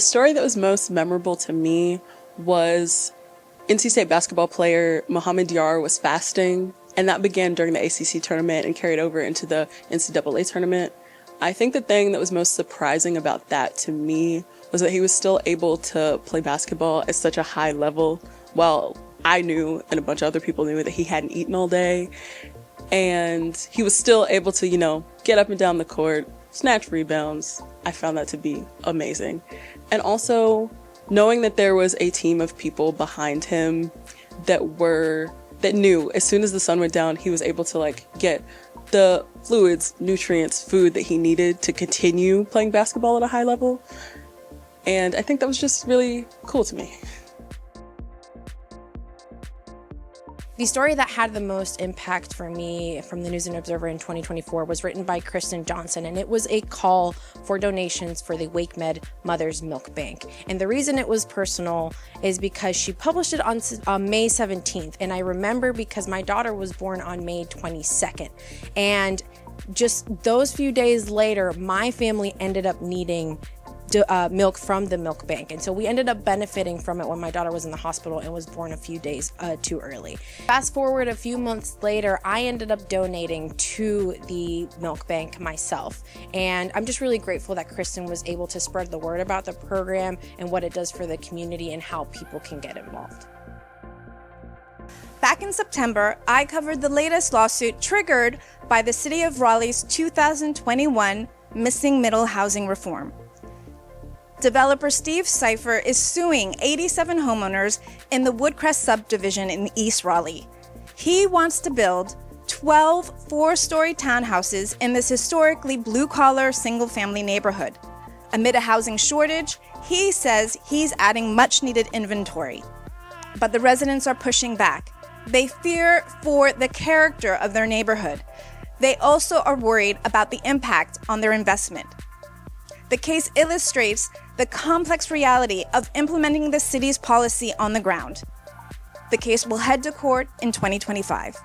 The story that was most memorable to me was NC State basketball player Mohamed Diarra was fasting, and that began during the ACC tournament and carried over into the NCAA tournament. I think the thing that was most surprising about that to me was that he was still able to play basketball at such a high level while I knew and a bunch of other people knew that he hadn't eaten all day. And he was still able to, get up and down the court, snatch rebounds. I found that to be amazing. And also knowing that there was a team of people behind him that knew as soon as the sun went down, he was able to get the fluids, nutrients, food that he needed to continue playing basketball at a high level. And I think that was just really cool to me. The story that had the most impact for me from the News and Observer in 2024 was written by Kristen Johnson, and it was a call for donations for the WakeMed Mother's Milk Bank. And the reason it was personal is because she published it on May 17th, and I remember because my daughter was born on May 22nd. And just those few days later, my family ended up needing milk from the milk bank, and so we ended up benefiting from it when my daughter was in the hospital and was born a few days too early. Fast forward a few months later, I ended up donating to the milk bank myself, and I'm just really grateful that Kristen was able to spread the word about the program and what it does for the community and how people can get involved. Back in September, I covered the latest lawsuit triggered by the City of Raleigh's 2021 Missing Middle Housing Reform. Developer Steve Cipher is suing 87 homeowners in the Woodcrest subdivision in East Raleigh. He wants to build 12 four-story townhouses in this historically blue-collar, single-family neighborhood. Amid a housing shortage, he says he's adding much-needed inventory. But the residents are pushing back. They fear for the character of their neighborhood. They also are worried about the impact on their investment. The case illustrates the complex reality of implementing the city's policy on the ground. The case will head to court in 2025.